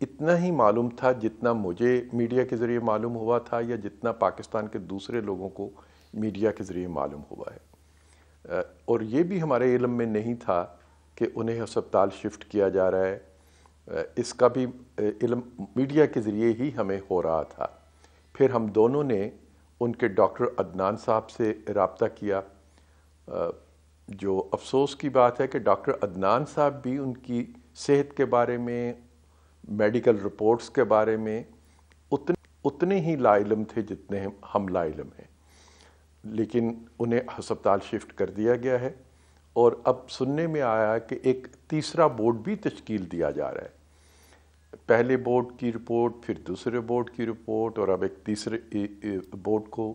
اتنا ہی معلوم تھا جتنا مجھے میڈیا کے ذریعے معلوم ہوا تھا یا جتنا پاکستان کے دوسرے لوگوں کو میڈیا کے ذریعے معلوم ہوا ہے، اور یہ بھی ہمارے علم میں نہیں تھا کہ انہیں ہسپتال شفٹ کیا جا رہا ہے، اس کا بھی علم میڈیا کے ذریعے ہی ہمیں ہو رہا تھا۔ پھر ہم دونوں نے ان کے ڈاکٹر عدنان صاحب سے رابطہ کیا۔ جو افسوس کی بات ہے کہ ڈاکٹر عدنان صاحب بھی ان کی صحت کے بارے میں، میڈیکل رپورٹس کے بارے میں اتنے ہی لا علم تھے جتنے ہم لا علم ہیں، لیکن انہیں ہسپتال شفٹ کر دیا گیا ہے، اور اب سننے میں آیا کہ ایک تیسرا بورڈ بھی تشکیل دیا جا رہا ہے۔ پہلے بورڈ کی رپورٹ، پھر دوسرے بورڈ کی رپورٹ، اور اب ایک تیسرے بورڈ کو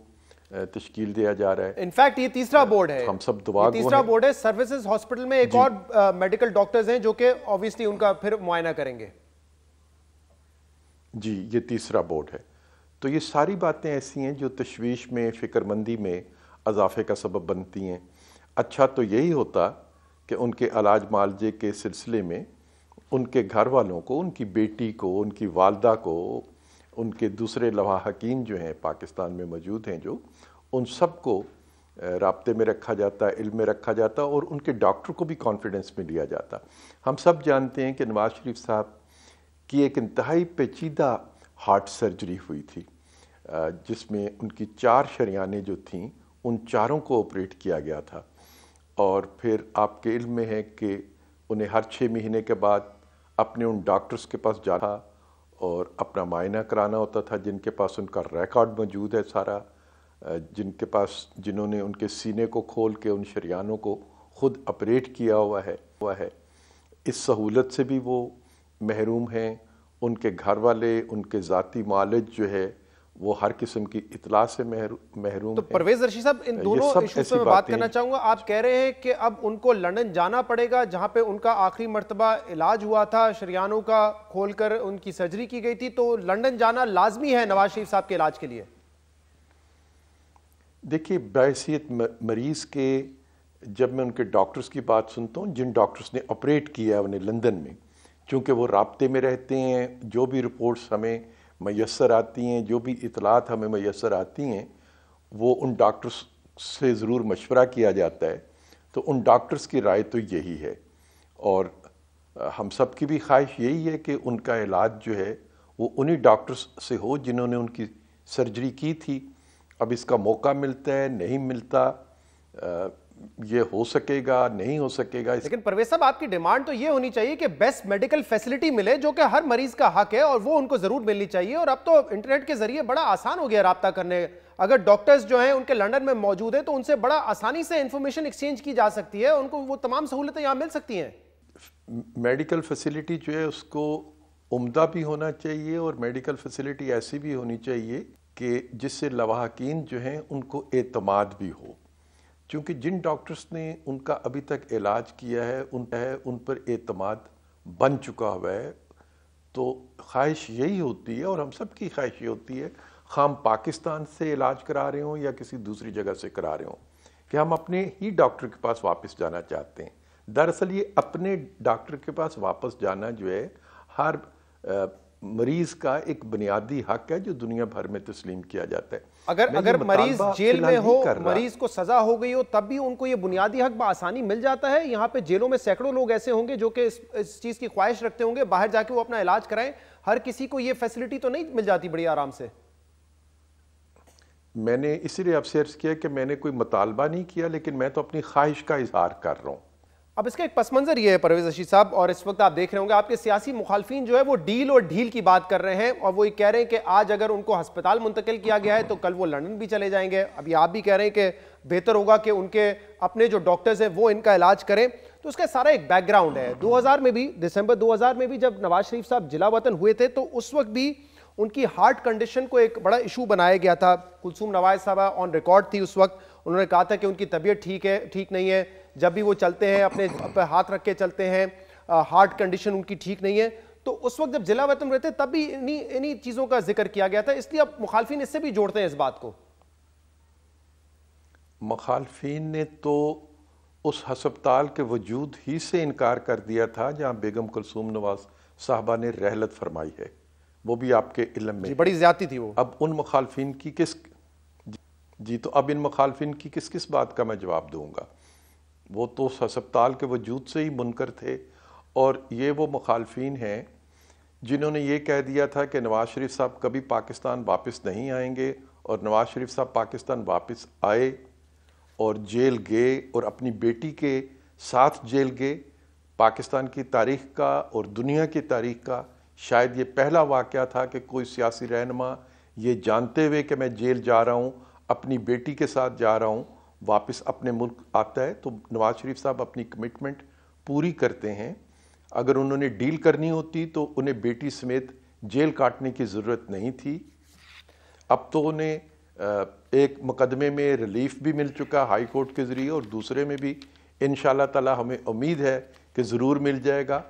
تشکیل دیا جا رہا ہے۔ انفیکٹ یہ تیسرا بورڈ ہے، ہم سب دعا گو ہیں۔ تیسرا بورڈ ہے سروسز ہاسپٹل میں ایک اور میڈیکل ڈاکٹرز ہیں جو کہ obviously ان کا پھر معائنہ کریں گے۔ جی، یہ تیسرا بورڈ ہے۔ تو یہ ساری باتیں ایسی ہیں جو تشویش میں، فکر مندی میں اضافے کا سبب بنتی ہیں۔ اچھا تو یہی ہوتا کہ ان کے علاج معالجے کے سلسلے میں ان کے گھر والوں کو، ان کی بیٹی کو، ان کی والدہ کو، ان کے دوسرے لواحقین جو ہیں پاکستان میں موجود ہیں، جو ان سب کو رابطے میں رکھا جاتا، علم میں رکھا جاتا، اور ان کے ڈاکٹر کو بھی کانفیڈنس میں لیا جاتا۔ ہم سب جانتے ہیں کہ نواز شریف صاحب کی ایک انتہائی پیچیدہ ہارٹ سرجری ہوئی تھی، جس میں ان کی 4 شریانیں جو تھیں ان چاروں کو آپریٹ کیا گیا تھا، اور پھر آپ کے علم میں ہے کہ انہیں ہر 6 مہینے کے بعد اپنے ان ڈاکٹرز کے پاس جانا اور اپنا معائنہ کرانا ہوتا تھا، جن کے پاس ان کا ریکارڈ موجود ہے سارا، جنہوں نے ان کے سینے کو کھول کے ان شریانوں کو خود آپریٹ کیا ہوا ہے۔ اس سہولت سے بھی وہ محروم ہیں، ان کے گھر والے، ان کے ذاتی معالج جو ہے وہ ہر قسم کی اطلاع سے محروم تو ہیں۔ پرویز رشید صاحب، ان دونوں ایشوز پہ میں بات کرنا چاہوں گا۔ آپ کہہ رہے ہیں کہ اب ان کو لندن جانا پڑے گا، جہاں پہ ان کا آخری مرتبہ علاج ہوا تھا، شریانوں کا کھول کر ان کی سرجری کی گئی تھی، تو لندن جانا لازمی ہے نواز شریف صاحب کے علاج کے لیے؟ دیکھیے، بحیثیت مریض کے جب میں ان کے ڈاکٹرز کی بات سنتا ہوں، جن ڈاکٹرز نے آپریٹ کیا ہے انہیں لندن میں، چونکہ وہ رابطے میں رہتے ہیں، جو بھی رپورٹس ہمیں میسر آتی ہیں، جو بھی اطلاعات ہمیں میسر آتی ہیں، وہ ان ڈاکٹرز سے ضرور مشورہ کیا جاتا ہے، تو ان ڈاکٹرز کی رائے تو یہی ہے، اور ہم سب کی بھی خواہش یہی ہے کہ ان کا علاج جو ہے وہ انہی ڈاکٹرز سے ہو جنہوں نے ان کی سرجری کی تھی۔ اب اس کا موقع ملتا ہے، نہیں ملتا، یہ ہو سکے گا، نہیں ہو سکے گا۔ لیکن پرویز صاحب، آپ کی ڈیمانڈ تو یہ ہونی چاہیے کہ بیسٹ میڈیکل فیسلٹی ملے، جو کہ ہر مریض کا حق ہے، اور وہ ان کو ضرور ملنی چاہیے۔ اور اب تو انٹرنیٹ کے ذریعے بڑا آسان ہو گیا رابطہ کرنے، اگر ڈاکٹرز جو ہیں ان کے لندن میں موجود ہیں تو ان سے بڑا آسانی سے انفارمیشن ایکسچینج کی جا سکتی ہے، ان کو وہ تمام سہولتیں یہاں مل سکتی ہیں۔ میڈیکل فیسلٹی جو ہے اس کو عمدہ بھی ہونا چاہیے، اور میڈیکل فیسلٹی ایسی بھی ہونی چاہیے کہ جس سے لواحقین جو ہیں ان کو اعتماد بھی ہو، چونکہ جن ڈاکٹرز نے ان کا ابھی تک علاج کیا ہے ان پر اعتماد بن چکا ہوا ہے۔ تو خواہش یہی ہوتی ہے، اور ہم سب کی خواہش یہ ہوتی ہے، خواہ ہم پاکستان سے علاج کرا رہے ہوں یا کسی دوسری جگہ سے کرا رہے ہوں، کہ ہم اپنے ہی ڈاکٹر کے پاس واپس جانا چاہتے ہیں۔ دراصل یہ اپنے ڈاکٹر کے پاس واپس جانا جو ہے ہر مریض کا ایک بنیادی حق ہے جو دنیا بھر میں تسلیم کیا جاتا ہے۔ اگر مریض جیل میں ہو، مریض کو سزا ہو گئی ہو، تب بھی ان کو یہ بنیادی حق بآسانی مل جاتا ہے؟ یہاں پہ جیلوں میں سینکڑوں لوگ ایسے ہوں گے جو کہ اس چیز کی خواہش رکھتے ہوں گے باہر جا کے وہ اپنا علاج کرائیں، ہر کسی کو یہ فیسلٹی تو نہیں مل جاتی بڑی آرام سے؟ میں نے اسی لیے آپ سے عرض کیا کہ میں نے کوئی مطالبہ نہیں کیا، لیکن میں تو اپنی خواہش کا اظہار کر رہا ہوں۔ اب اس کا ایک پس منظر یہ ہے پرویز رشید صاحب، اور اس وقت آپ دیکھ رہے ہوں گے آپ کے سیاسی مخالفین جو ہے وہ ڈیل اور ڈھیل کی بات کر رہے ہیں، اور وہ یہ کہہ رہے ہیں کہ آج اگر ان کو ہسپتال منتقل کیا گیا ہے تو کل وہ لندن بھی چلے جائیں گے۔ ابھی آپ بھی کہہ رہے ہیں کہ بہتر ہوگا کہ ان کے اپنے جو ڈاکٹرز ہیں وہ ان کا علاج کریں۔ تو اس کا سارا ایک بیک گراؤنڈ ہے۔ 2000 میں بھی، دسمبر 2000 میں بھی جب نواز شریف صاحب جلا وطن ہوئے تھے تو اس وقت بھی ان کی ہارٹ کنڈیشن کو ایک بڑا ایشو بنایا گیا تھا۔ کلثوم نواز صاحبہ آن ریکارڈ تھی اس وقت، انہوں نے کہا تھا کہ ان کی طبیعت ٹھیک نہیں ہے، جب بھی وہ چلتے ہیں اپنے ہاتھ رکھ کے چلتے ہیں، ہارٹ کنڈیشن ان کی ٹھیک نہیں ہے۔ تو اس وقت جب جلا وطن رہتے تب بھی انہی چیزوں کا ذکر کیا گیا تھا، اس لیے اب مخالفین اس سے بھی جوڑتے ہیں اس بات کو۔ مخالفین نے تو اس ہسپتال کے وجود ہی سے انکار کر دیا تھا جہاں بیگم کلثوم نواز صاحبہ نے رحلت فرمائی ہے، وہ بھی آپ کے علم میں جی بڑی زیادتی تھی وہ. اب ان مخالفین کی تو اب ان مخالفین کی کس بات کا میں جواب دوں گا؟ وہ تو ہسپتال کے وجود سے ہی منکر تھے، اور یہ وہ مخالفین ہیں جنہوں نے یہ کہہ دیا تھا کہ نواز شریف صاحب کبھی پاکستان واپس نہیں آئیں گے، اور نواز شریف صاحب پاکستان واپس آئے اور جیل گئے، اور اپنی بیٹی کے ساتھ جیل گئے. پاکستان کی تاریخ کا اور دنیا کی تاریخ کا شاید یہ پہلا واقعہ تھا کہ کوئی سیاسی رہنما یہ جانتے ہوئے کہ میں جیل جا رہا ہوں، اپنی بیٹی کے ساتھ جا رہا ہوں، واپس اپنے ملک آتا ہے. تو نواز شریف صاحب اپنی کمٹمنٹ پوری کرتے ہیں. اگر انہوں نے ڈیل کرنی ہوتی تو انہیں بیٹی سمیت جیل کاٹنے کی ضرورت نہیں تھی. اب تو انہیں ایک مقدمے میں ریلیف بھی مل چکا ہائی کورٹ کے ذریعے، اور دوسرے میں بھی انشاءاللہ تعالی ہمیں امید ہے کہ ضرور مل جائے گا.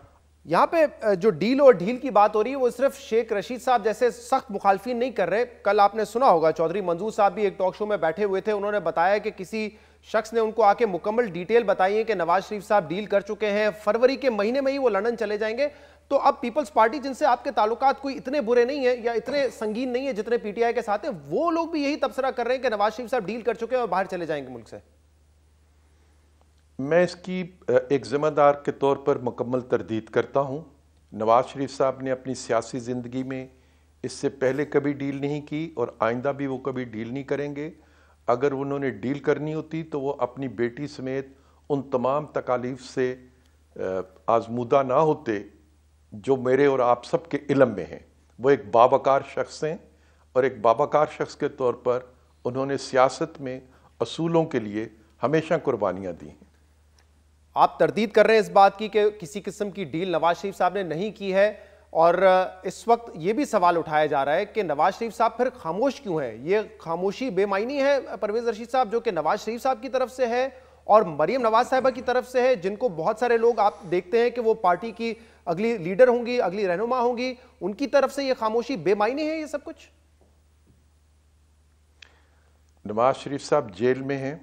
یہاں پہ جو ڈیل اور ڈھیل کی بات ہو رہی ہے وہ صرف شیخ رشید صاحب جیسے سخت مخالفین نہیں کر رہے. کل آپ نے سنا ہوگا چودھری منظور صاحب بھی ایک ٹاک شو میں بیٹھے ہوئے تھے، انہوں نے بتایا کہ کسی شخص نے ان کو آ کے مکمل ڈیٹیل بتائی ہے کہ نواز شریف صاحب ڈیل کر چکے ہیں، فروری کے مہینے میں ہی وہ لندن چلے جائیں گے. تو اب پیپلز پارٹی جن سے آپ کے تعلقات کوئی اتنے برے نہیں ہیں یا اتنے سنگین نہیں ہیں جتنے پی ٹی آئی کے ساتھ ہیں، وہ لوگ بھی یہی تبصرہ کر رہے ہیں کہ نواز شریف صاحب ڈیل کر چکے ہیں اور باہر چلے جائیں گے ملک سے. میں اس کی ایک ذمہ دار کے طور پر مکمل تردید کرتا ہوں. نواز شریف صاحب نے اپنی سیاسی زندگی میں اس سے پہلے کبھی ڈیل نہیں کی، اور آئندہ بھی وہ کبھی ڈیل نہیں کریں گے. اگر انہوں نے ڈیل کرنی ہوتی تو وہ اپنی بیٹی سمیت ان تمام تکالیف سے آزمودہ نہ ہوتے جو میرے اور آپ سب کے علم میں ہیں. وہ ایک باوقار شخص ہیں، اور ایک باوقار شخص کے طور پر انہوں نے سیاست میں اصولوں کے لیے ہمیشہ قربانیاں دی ہیں. آپ تردید کر رہے ہیں اس بات کی کہ کسی قسم کی ڈیل نواز شریف صاحب نے نہیں کی ہے، اور اس وقت یہ بھی سوال اٹھایا جا رہا ہے کہ نواز شریف صاحب پھر خاموش کیوں ہیں؟ یہ خاموشی بے معنی ہے پرویز رشید صاحب، جو کہ نواز شریف صاحب کی طرف سے ہے اور مریم نواز صاحبہ کی طرف سے ہے، جن کو بہت سارے لوگ آپ دیکھتے ہیں کہ وہ پارٹی کی اگلی لیڈر ہوں گی، اگلی رہنما ہوں گی، ان کی طرف سے یہ خاموشی بے معنی ہے یہ سب کچھ؟ نواز شریف صاحب جیل میں ہیں،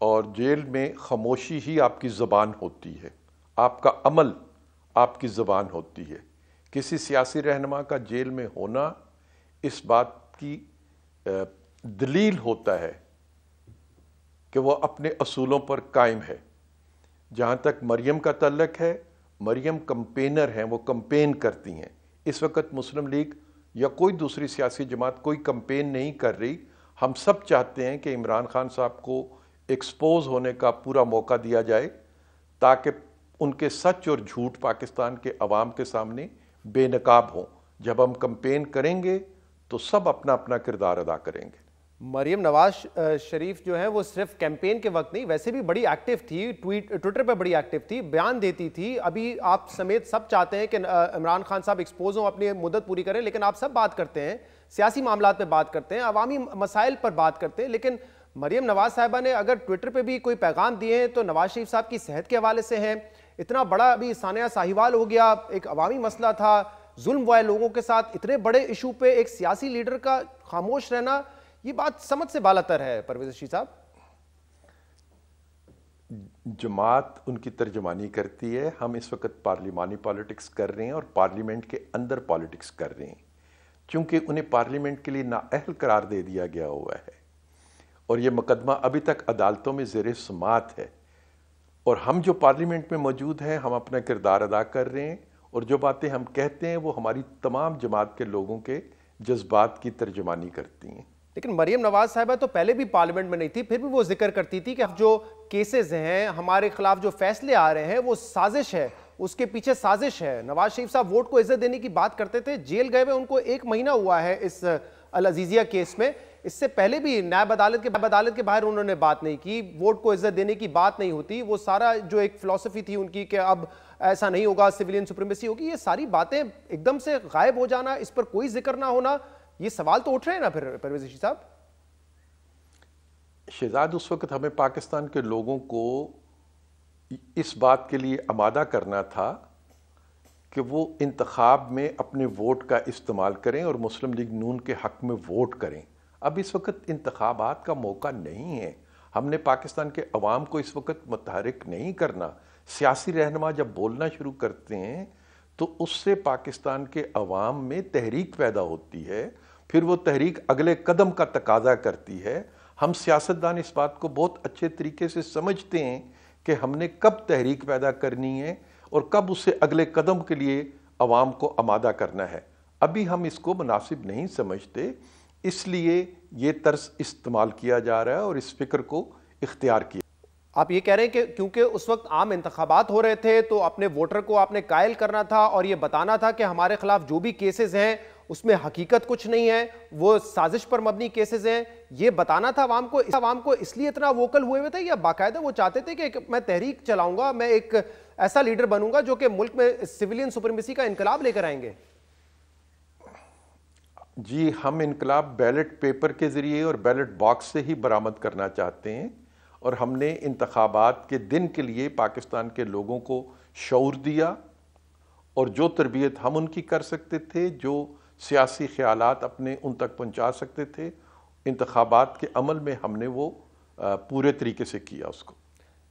اور جیل میں خاموشی ہی آپ کی زبان ہوتی ہے، آپ کا عمل آپ کی زبان ہوتی ہے. کسی سیاسی رہنما کا جیل میں ہونا اس بات کی دلیل ہوتا ہے کہ وہ اپنے اصولوں پر قائم ہے. جہاں تک مریم کا تعلق ہے، مریم کمپینر ہیں، وہ کمپین کرتی ہیں. اس وقت مسلم لیگ یا کوئی دوسری سیاسی جماعت کوئی کمپین نہیں کر رہی. ہم سب چاہتے ہیں کہ عمران خان صاحب کو ایکسپوز ہونے کا پورا موقع دیا جائے، تاکہ ان کے سچ اور جھوٹ پاکستان کے عوام کے سامنے بے نقاب ہوں. جب ہم کمپین کریں گے تو سب اپنا اپنا کردار ادا کریں گے. مریم نواز شریف جو ہیں وہ صرف کیمپین کے وقت نہیں، ویسے بھی بڑی ایکٹیو تھی، ٹویٹر پہ بڑی ایکٹیو تھی، بیان دیتی تھی. ابھی آپ سمیت سب چاہتے ہیں کہ عمران خان صاحب ایکسپوز ہوں، اپنی مدت پوری کریں، لیکن آپ سب بات کرتے ہیں، سیاسی معاملات پہ بات کرتے ہیں، عوامی مسائل پر بات کرتے ہیں. لیکن مریم نواز صاحبہ نے اگر ٹویٹر پہ بھی کوئی پیغام دیے ہیں تو نواز شریف صاحب کی صحت کے حوالے سے ہیں. اتنا بڑا ابھی ثانیہ ساہیوال ہو گیا، ایک عوامی مسئلہ تھا، ظلم ہوئے لوگوں کے ساتھ، اتنے بڑے ایشو پہ ایک سیاسی لیڈر کا خاموش رہنا، یہ بات سمجھ سے بالاتر ہے. پرویز رشید صاحب، جماعت ان کی ترجمانی کرتی ہے. ہم اس وقت پارلیمانی پالیٹکس کر رہے ہیں اور پارلیمنٹ کے اندر پالیٹکس کر رہے ہیں، چونکہ انہیں پارلیمنٹ کے لیے نااہل قرار دے دیا گیا ہوا ہے، اور یہ مقدمہ ابھی تک عدالتوں میں زیر سماعت ہے. اور ہم جو پارلیمنٹ میں موجود ہیں، ہم اپنا کردار ادا کر رہے ہیں، اور جو باتیں ہم کہتے ہیں وہ ہماری تمام جماعت کے لوگوں کے جذبات کی ترجمانی کرتی ہیں. لیکن مریم نواز صاحبہ تو پہلے بھی پارلیمنٹ میں نہیں تھی، پھر بھی وہ ذکر کرتی تھی کہ جو کیسز ہیں، ہمارے خلاف جو فیصلے آ رہے ہیں، وہ سازش ہے، اس کے پیچھے سازش ہے. نواز شریف صاحب ووٹ کو عزت دینے کی بات کرتے تھے، جیل گئے ہوئے ان کو 1 مہینہ ہوا ہے اس العزیزیہ کیس میں. اس سے پہلے بھی نائب عدالت کے باہر انہوں نے بات نہیں کی، ووٹ کو عزت دینے کی بات نہیں ہوتی. وہ سارا جو ایک فلسفی تھی ان کی کہ اب ایسا نہیں ہوگا، سویلین سپریمیسی ہوگی، یہ ساری باتیں ایک دم سے غائب ہو جانا، اس پر کوئی ذکر نہ ہونا، یہ سوال تو اٹھ رہے ہیں نا پھر پرویز رشید صاحب؟ شہزاد، اس وقت ہمیں پاکستان کے لوگوں کو اس بات کے لیے آمادہ کرنا تھا کہ وہ انتخاب میں اپنے ووٹ کا استعمال کریں اور مسلم لیگ نون کے حق میں ووٹ کریں. اب اس وقت انتخابات کا موقع نہیں ہے. ہم نے پاکستان کے عوام کو اس وقت متحرک نہیں کرنا. سیاسی رہنما جب بولنا شروع کرتے ہیں تو اس سے پاکستان کے عوام میں تحریک پیدا ہوتی ہے، پھر وہ تحریک اگلے قدم کا تقاضا کرتی ہے۔ ہم سیاستدان اس بات کو بہت اچھے طریقے سے سمجھتے ہیں کہ ہم نے کب تحریک پیدا کرنی ہے اور کب اس سے اگلے قدم کے لیے عوام کو آمادہ کرنا ہے۔ ابھی ہم اس کو مناسب نہیں سمجھتے، اس لیے یہ طرز استعمال کیا جا رہا ہے اور اس فکر کو اختیار کیا۔ آپ یہ کہہ رہے ہیں کہ کیونکہ اس وقت عام انتخابات ہو رہے تھے تو اپنے ووٹر کو آپ نے قائل کرنا تھا اور یہ بتانا تھا کہ ہمارے خلاف جو بھی کیسز ہیں اس میں حقیقت کچھ نہیں ہے، وہ سازش پر مبنی کیسز ہیں، یہ بتانا تھا عوام کو اس لیے اتنا ووکل ہوئے تھے، یا باقاعدہ وہ چاہتے تھے کہ میں تحریک چلاؤں گا، میں ایک ایسا لیڈر بنوں گا جو کہ ملک میں سویلین سپریمیسی کا انقلاب لے کر آئیں گے؟ جی، ہم انقلاب بیلٹ پیپر کے ذریعے اور بیلٹ باکس سے ہی برآمد کرنا چاہتے ہیں، اور ہم نے انتخابات کے دن کے لیے پاکستان کے لوگوں کو شعور دیا، اور جو تربیت ہم ان کی کر سکتے تھے، جو سیاسی خیالات اپنے ان تک پہنچا سکتے تھے، انتخابات کے عمل میں ہم نے وہ پورے طریقے سے کیا اس کو۔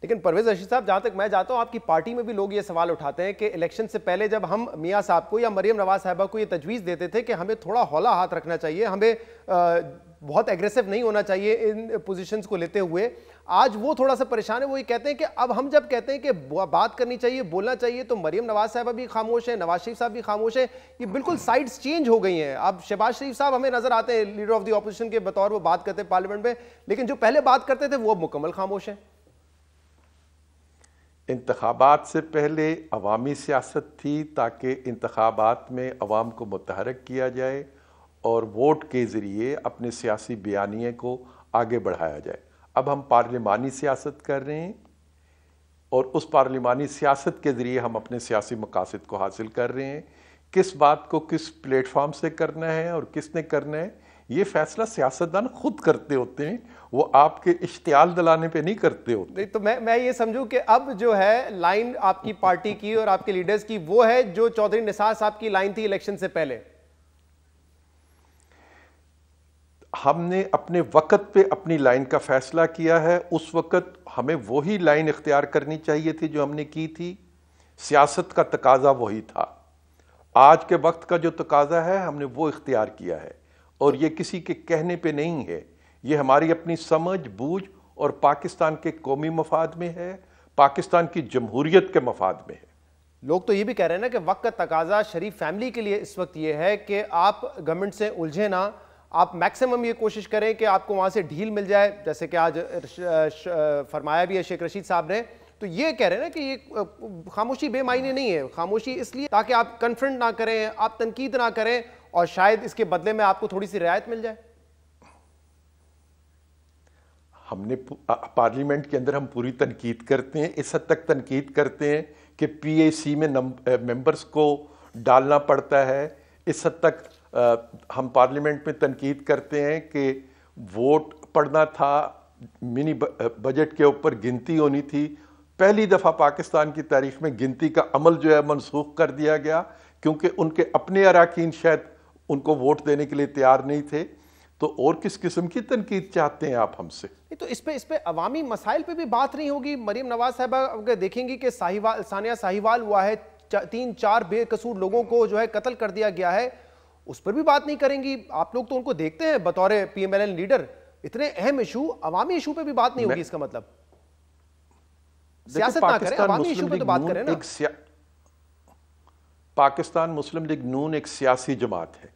لیکن پرویز رشید صاحب، جہاں تک میں جاتا ہوں، آپ کی پارٹی میں بھی لوگ یہ سوال اٹھاتے ہیں کہ الیکشن سے پہلے جب ہم میاں صاحب کو یا مریم نواز صاحبہ کو یہ تجویز دیتے تھے کہ ہمیں تھوڑا ہولا ہاتھ رکھنا چاہیے، ہمیں بہت ایگریسو نہیں ہونا چاہیے ان پوزیشنز کو لیتے ہوئے، آج وہ تھوڑا سا پریشان ہے۔ وہ یہ کہتے ہیں کہ اب ہم جب کہتے ہیں کہ بات کرنی چاہیے، بولنا چاہیے، تو مریم نواز صاحبہ بھی خاموش ہیں، نواز شریف صاحب بھی خاموش ہیں، یہ بالکل سائڈز چینج ہو گئی ہیں۔ اب شہباز شریف صاحب ہمیں نظر آتے ہیں لیڈر آف دی اپوزیشن کے بطور، وہ بات کرتے ہیں پارلیمنٹ میں، لیکن جو پہلے بات کرتے تھے وہ مکمل خاموش ہیں۔ انتخابات سے پہلے عوامی سیاست تھی تاکہ انتخابات میں عوام کو متحرک کیا جائے اور ووٹ کے ذریعے اپنے سیاسی بیانیے کو آگے بڑھایا جائے۔ اب ہم پارلیمانی سیاست کر رہے ہیں، اور اس پارلیمانی سیاست کے ذریعے ہم اپنے سیاسی مقاصد کو حاصل کر رہے ہیں۔ کس بات کو کس پلیٹ فارم سے کرنا ہے اور کس نے کرنا ہے، یہ فیصلہ سیاستدان خود کرتے ہوتے ہیں، وہ آپ کے اشتعال دلانے پہ نہیں کرتے ہوتے۔ تو میں یہ سمجھوں کہ اب جو ہے لائن آپ کی پارٹی کی اور آپ کے لیڈرز کی وہ ہے جو چودھری نثار صاحب کی لائن تھی الیکشن سے پہلے۔ ہم نے اپنے وقت پہ اپنی لائن کا فیصلہ کیا ہے، اس وقت ہمیں وہی لائن اختیار کرنی چاہیے تھی جو ہم نے کی تھی، سیاست کا تقاضا وہی تھا۔ آج کے وقت کا جو تقاضا ہے ہم نے وہ اختیار کیا ہے، اور یہ کسی کے کہنے پہ نہیں ہے، یہ ہماری اپنی سمجھ بوجھ اور پاکستان کے قومی مفاد میں ہے، پاکستان کی جمہوریت کے مفاد میں ہے۔ لوگ تو یہ بھی کہہ رہے ہیں نا کہ وقت کا تقاضا شریف فیملی کے لیے اس وقت یہ ہے کہ آپ گورنمنٹ سے الجھے نہ، آپ میکسیمم یہ کوشش کریں کہ آپ کو وہاں سے ڈھیل مل جائے، جیسے کہ آج فرمایا بھی ہے شیخ رشید صاحب نے۔ تو یہ کہہ رہے ہیں نا کہ یہ خاموشی بے معنی نہیں ہے، خاموشی اس لیے تاکہ آپ کنفرنٹ نہ کریں، آپ تنقید نہ کریں، اور شاید اس کے بدلے میں آپ کو تھوڑی سی رعایت مل جائے۔ ہم نے پارلیمنٹ کے اندر ہم پوری تنقید کرتے ہیں، اس حد تک تنقید کرتے ہیں کہ پی اے سی میں ممبرز کو ڈالنا پڑتا ہے، اس حد تک ہم پارلیمنٹ میں تنقید کرتے ہیں کہ ووٹ پڑنا تھا، منی بجٹ کے اوپر گنتی ہونی تھی۔ پہلی دفعہ پاکستان کی تاریخ میں گنتی کا عمل جو ہے منسوخ کر دیا گیا، کیونکہ ان کے اپنے اراکین شاید ان کو ووٹ دینے کے لیے تیار نہیں تھے۔ تو اور کس قسم کی تنقید چاہتے ہیں آپ ہم سے؟ تو اس پہ عوامی مسائل پہ بھی بات نہیں ہوگی؟ مریم نواز صاحبہ اگر دیکھیں گی کہ ثانیہ ساہیوال ہوا ہے، 3-4 بے قصور لوگوں کو جو ہے قتل کر دیا گیا ہے، اس پر بھی بات نہیں کریں گی؟ آپ لوگ تو ان کو دیکھتے ہیں بطور P M L N leader, اتنے اہم ایشو، عوامی ایشو پہ بھی بات نہیں ہوگی، اس کا مطلب سیاست نہ کریں، عوامی ایشو پہ تو بات کریں نا۔ پاکستان مسلم لیگ نون ایک سیاسی جماعت ہے،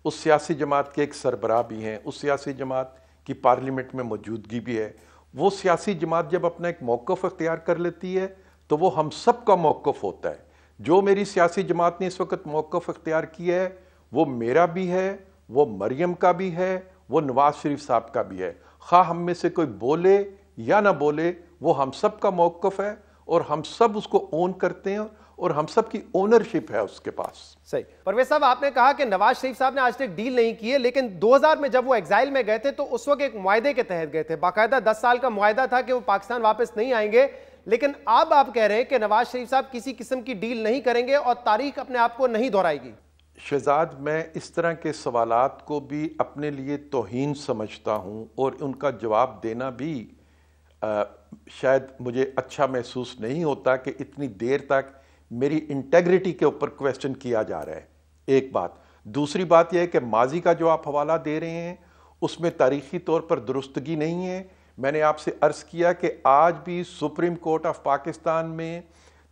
اس سیاسی جماعت کے ایک سربراہ بھی ہیں، اس سیاسی جماعت کی پارلیمنٹ میں موجودگی بھی ہے۔ وہ سیاسی جماعت جب اپنا ایک موقف اختیار کر لیتی ہے تو وہ ہم سب کا موقف ہوتا ہے۔ جو میری سیاسی جماعت نے اس وقت موقف اختیار کیا ہے وہ میرا بھی ہے، وہ مریم کا بھی ہے، وہ نواز شریف صاحب کا بھی ہے۔ خواہ ہم میں سے کوئی بولے یا نہ بولے، وہ ہم سب کا موقف ہے، اور ہم سب اس کو اون کرتے ہیں، اور ہم سب کی اونرشپ ہے اس کے پاس۔ صحیح۔ پرویز صاحب، آپ نے کہا کہ نواز شریف صاحب نے آج تک ڈیل نہیں کی ہے، لیکن 2000 میں جب وہ ایگزائل میں گئے تھے تو اس وقت ایک معاہدے کے تحت گئے تھے، باقاعدہ 10 سال کا معاہدہ تھا کہ وہ پاکستان واپس نہیں آئیں گے، لیکن اب آپ کہہ رہے ہیں کہ نواز شریف صاحب کسی قسم کی ڈیل نہیں کریں گے اور تاریخ اپنے آپ کو نہیں دہرائے گی۔ شہزاد، میں اس طرح کے سوالات کو بھی اپنے لیے توہین سمجھتا ہوں، اور ان کا جواب دینا بھی شاید مجھے اچھا محسوس نہیں ہوتا کہ اتنی دیر تک میری انٹیگریٹی کے اوپر کویسچن کیا جا رہا ہے، ایک بات۔ دوسری بات یہ ہے کہ ماضی کا جو آپ حوالہ دے رہے ہیں اس میں تاریخی طور پر درستگی نہیں ہے۔ میں نے آپ سے عرض کیا کہ آج بھی سپریم کورٹ آف پاکستان میں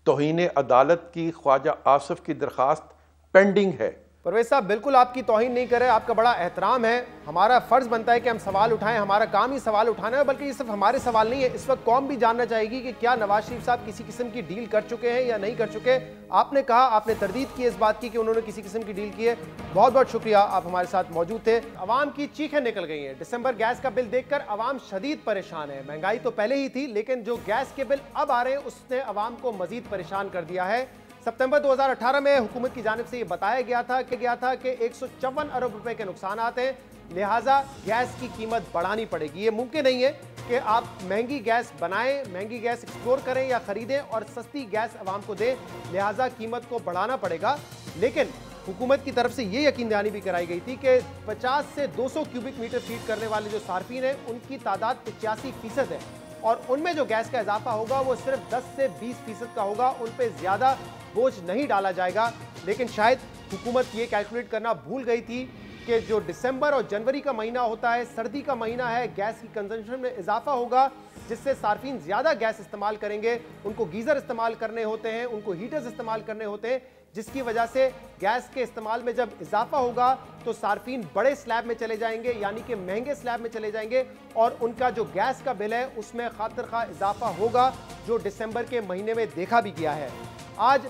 توہین عدالت کی خواجہ آصف کی درخواست پینڈنگ ہے۔ پرویز صاحب بالکل آپ کی توہین نہیں کر رہے، آپ کا بڑا احترام ہے، ہمارا فرض بنتا ہے کہ ہم سوال اٹھائیں، ہمارا کام ہی سوال اٹھانا ہے، بلکہ یہ صرف ہمارے سوال نہیں ہے، اس وقت قوم بھی جاننا چاہے گی کہ کیا نواز شریف صاحب کسی قسم کی ڈیل کر چکے ہیں یا نہیں کر چکے۔ آپ نے کہا، آپ نے تردید کی اس بات کی کہ انہوں نے کسی قسم کی ڈیل کی ہے، بہت بہت شکریہ، آپ ہمارے ساتھ موجود تھے۔ عوام کی چیخیں نکل گئی ہیں، دسمبر گیس کا بل دیکھ کر عوام شدید پریشان ہے، مہنگائی تو پہلے ہی تھی لیکن جو گیس کے بل اب آ رہے ہیں اس نے عوام کو مزید پریشان کر دیا ہے۔ ستمبر 2018 میں حکومت کی جانب سے یہ بتایا گیا تھا کہ 154 ارب روپے کے نقصانات ہیں، لہٰذا گیس کی قیمت بڑھانی پڑے گی۔ یہ ممکن نہیں ہے کہ آپ مہنگی گیس بنائیں، مہنگی گیس ایکسپلور کریں یا خریدیں اور سستی گیس عوام کو دیں، لہٰذا قیمت کو بڑھانا پڑے گا۔ لیکن حکومت کی طرف سے یہ یقین دہانی بھی کرائی گئی تھی کہ 50 سے 200 کیوبک میٹر فیڈ کرنے والے جو صارفین ہیں ان کی تعداد 85% ہے، اور ان میں جو گیس کا اضافہ ہوگا وہ صرف 10 سے 20% کا ہوگا، ان پہ زیادہ بوجھ نہیں ڈالا جائے گا۔ لیکن شاید حکومت یہ کیلکولیٹ کرنا بھول گئی تھی کہ جو دسمبر اور جنوری کا مہینہ ہوتا ہے، سردی کا مہینہ ہے، گیس کی کنزمپشن میں اضافہ ہوگا جس سے صارفین زیادہ گیس استعمال کریں گے، ان کو گیزر استعمال کرنے ہوتے ہیں، ان کو ہیٹرز استعمال کرنے ہوتے ہیں، جس کی وجہ سے گیس کے استعمال میں جب اضافہ ہوگا تو صارفین بڑے سلیب میں چلے جائیں گے، یعنی کہ مہنگے سلیب میں چلے جائیں گے، اور ان کا جو گیس کا بل ہے اس میں خاطر خواہ اضافہ ہوگا، جو دسمبر کے مہینے میں دیکھا بھی گیا ہے۔ آج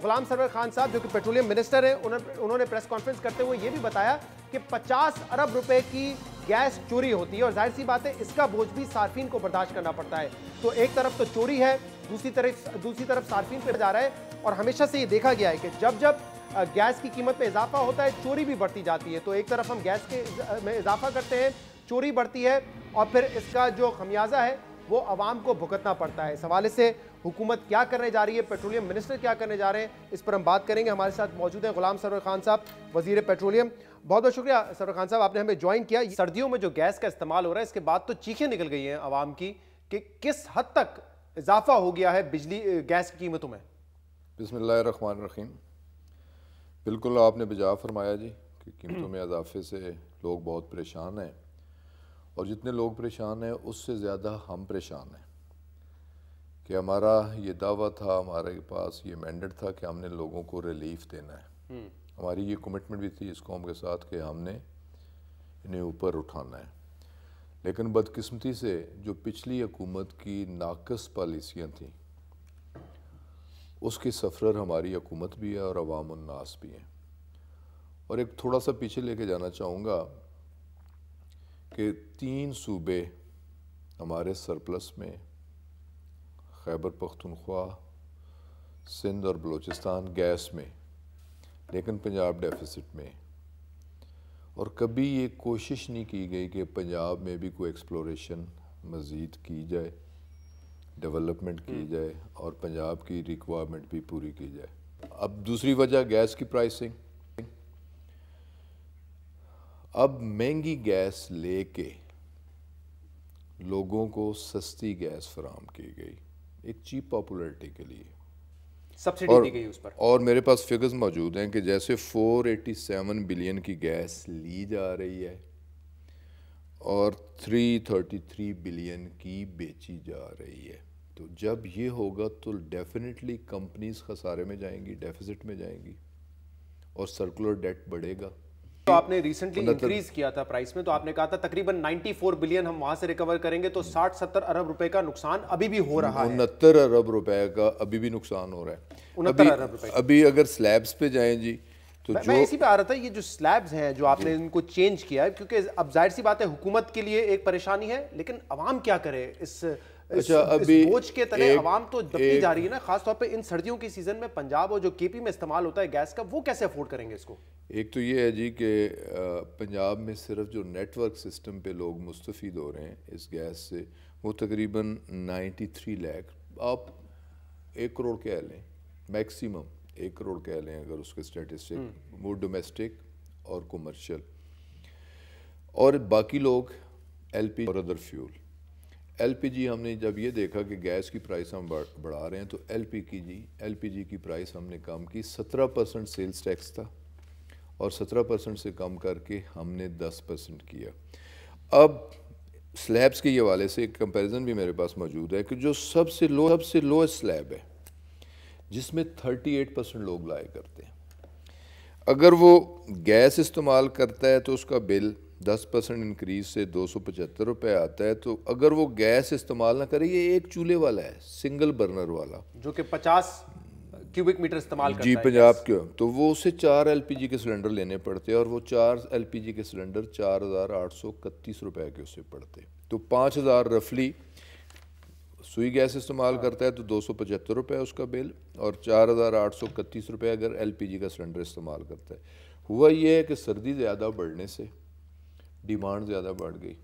غلام سرور خان صاحب جو کہ پیٹرولیم منسٹر ہیں، انہوں نے پریس کانفرنس کرتے ہوئے یہ بھی بتایا کہ 50 ارب روپے کی گیس چوری ہوتی ہے، اور ظاہر سی بات ہے اس کا بوجھ بھی صارفین کو برداشت کرنا پڑتا ہے۔ تو ایک طرف تو چوری ہے، دوسری طرف صارفین پہ جا رہا ہے، اور ہمیشہ سے یہ دیکھا گیا ہے کہ جب گیس کی قیمت میں اضافہ ہوتا ہے چوری بھی بڑھتی جاتی ہے۔ تو ایک طرف ہم گیس کے میں اضافہ کرتے ہیں، چوری بڑھتی ہے، اور پھر اس کا جو خمیازہ ہے وہ عوام کو بھگتنا پڑتا ہے۔ اس حوالے سے حکومت کیا کرنے جا رہی ہے، پیٹرولیم منسٹر کیا کرنے جا رہے ہیں، اس پر ہم بات کریں گے۔ ہمارے ساتھ موجود ہیں غلام سرور خان صاحب، وزیر پیٹرولیم۔ بہت بہت شکریہ سرور خان صاحب، آپ نے ہمیں جوائن کیا۔ سردیوں میں جو گیس کا استعمال ہو رہا ہے اس کے بعد تو چیخیں نکل گئی ہیں عوام کی کہ کس حد تک اضافہ ہو گیا ہے گیس کی قیمتوں میں۔ بسم اللہ الرحمن الرحیم۔ بالکل آپ نے بجا فرمایا جی کہ قیمتوں میں اضافے سے لوگ بہت پریشان ہیں، اور جتنے لوگ پریشان ہیں اس سے زیادہ ہم پریشان ہیں کہ ہمارا یہ دعویٰ تھا، ہمارے پاس یہ مینڈیٹ تھا کہ ہم نے لوگوں کو ریلیف دینا ہے، ہماری یہ کمٹمنٹ بھی تھی اس قوم کے ساتھ کہ ہم نے انہیں اوپر اٹھانا ہے۔ لیکن بدقسمتی سے جو پچھلی حکومت کی ناقص پالیسیاں تھیں اس کی سفرر ہماری حکومت بھی ہے اور عوام الناس بھی ہیں۔ اور ایک تھوڑا سا پیچھے لے کے جانا چاہوں گا کہ 3 صوبے ہمارے سرپلس میں، خیبر پختونخوا، سندھ اور بلوچستان گیس میں، لیکن پنجاب ڈیفیسٹ میں، اور کبھی یہ کوشش نہیں کی گئی کہ پنجاب میں بھی کوئی ایکسپلوریشن مزید کی جائے، ڈیولپمنٹ کی جائے اور پنجاب کی ریکوائرمنٹ بھی پوری کی جائے۔ اب دوسری وجہ گیس کی پرائسنگ۔ اب مہنگی گیس لے کے لوگوں کو سستی گیس فراہم کی گئی ایک چیپ پاپولیرٹی کے لیے، سبسڈی دی گئی اس پر، اور میرے پاس فگرز موجود ہیں کہ جیسے 487 بلین کی گیس لی جا رہی ہے اور 333 بلین کی بیچی جا رہی ہے۔ تو جب یہ ہوگا تو ڈیفینیٹلی کمپنیز خسارے میں جائیں گی، ڈیفیسٹ میں جائیں گی، اور سرکولر ڈیٹ بڑھے گا۔ تو آپ نے ریسنٹلی انکریز کیا تھا پرائس میں، تو آپ نے کہا تھا تقریباً 94 بلین ہم وہاں سے ریکور کریں گے، تو 60-70 ارب روپے کا نقصان ابھی بھی ہو رہا ہے۔ 69 ارب روپے کا ابھی بھی نقصان ہو رہا ہے۔ 69 ارب روپے ابھی اگر سلیبز پہ جائیں جی تو میں اسی پہ آ رہا تھا، یہ جو سلیبز ہیں جو آپ نے ان کو چینج کیا ہے، کیونکہ اب ظاہر سی بات ہے حکومت کے لیے ایک پریشانی ہے، لیکن عوام کیا کرے اس بوجھ کے تلے؟ عوام تو دبتی جا رہی ہے نا، خاص طور پہ ان سردیوں کی سیزن میں پنجاب اور جو کے پی میں استعمال ہوتا ہے گیس کا، وہ کیسے افورڈ کریں گے اس کو؟ ایک تو یہ ہے جی کہ پنجاب میں صرف جو نیٹ ورک سسٹم پہ لوگ مستفید ہو رہے ہیں اس گیس سے وہ تقریباً 93 لاکھ، آپ 1 کروڑ کہہ لیں، میکسیمم 1 کروڑ کہہ لیں اگر اس کے سٹیٹسٹک، وہ ڈومیسٹک اور کمرشل، اور باقی لوگ ایل پی اور ادر فیول۔ ایل پی جی ہم نے جب یہ دیکھا کہ گیس کی پرائس ہم بڑھا رہے ہیں تو ایل پی جی کی پرائس ہم نے کم کی. 17% سیلز ٹیکس تھا اور 17% سے کم کر کے ہم نے 10% کیا. اب سلیبس کے حوالے سے ایک کمپیریزن بھی میرے پاس موجود ہے کہ جو سب سے لوسٹ سلیب ہے جس میں 38% لوگ لائے کرتے ہیں, اگر وہ گیس استعمال کرتا ہے تو اس کا بل 10% انکریز سے 275 روپے آتا ہے. تو اگر وہ گیس استعمال نہ کرے, یہ ایک چولہے والا ہے, سنگل برنر والا, جو کہ 50 کیوبک میٹر استعمال کرتا جی ہے 50 کیوں, تو وہ اسے 4 ایل پی جی کے سلنڈر لینے پڑتے ہیں اور وہ 4 ایل پی جی کے سلنڈر 4,831 روپے کے اسے پڑتے. تو 5,000 رفلی سوئی گیس استعمال کرتا ہے تو 275 روپے اس کا بل, اور 4,831 روپے اگر ایل پی جی کا سلنڈر استعمال کرتا ہے. ہوا یہ ہے کہ سردی زیادہ بڑھنے سے ڈیمانڈ زیادہ بڑھ گئی,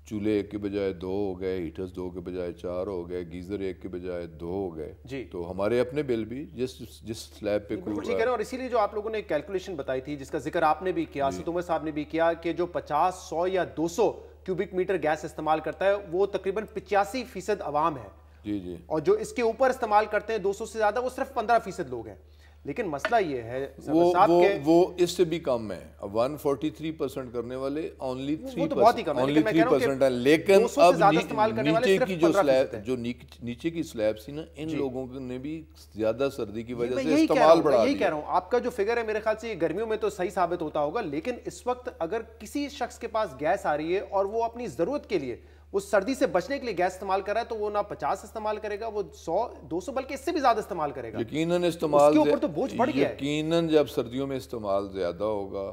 چولہے ایک کے بجائے 2 ہو گئے, ہیٹرز 2 کے بجائے 4 ہو گئے, گیزر 1 کے بجائے 2 ہو گئے. جی, تو ہمارے اپنے بل بھی جس سلیب پہ بالکل ٹھیک ہے نا. اور اسی لیے جو آپ لوگوں نے کیلکولیشن بتائی تھی جس کا ذکر آپ نے بھی کیا, اسد عمر صاحب نے بھی کیا, کہ جو 50, 100 یا 200 کیوبک میٹر گیس استعمال کرتا ہے وہ تقریباً 85% عوام ہے. جی جی, اور جو اس کے اوپر استعمال کرتے ہیں 200 سے زیادہ وہ صرف 15% لوگ ہیں. لیکن مسئلہ یہ ہے وہ اس سے بھی کم ہے. 143% کرنے والے اونلی 3% ہیں. لیکن اب نیچے کی جو نیچے کی سلیب سی نا, ان لوگوں نے بھی زیادہ سردی کی وجہ سے استعمال بڑھا دیا. یہی کہہ رہا ہوں, آپ کا جو فگر ہے میرے خیال سے یہ گرمیوں میں تو صحیح ثابت ہوتا ہوگا, لیکن اس وقت اگر کسی شخص کے پاس گیس آ رہی ہے اور وہ اپنی ضرورت کے لیے, وہ سردی سے بچنے کے لیے گیس استعمال کر رہا ہے, تو وہ نہ 50 استعمال کرے گا, وہ 100, 200 بلکہ اس سے بھی زیادہ استعمال کرے گا. یقیناً استعمال اس کے اوپر تو بوجھ بڑھ گیا ہے. یقیناً جب سردیوں میں استعمال زیادہ ہوگا,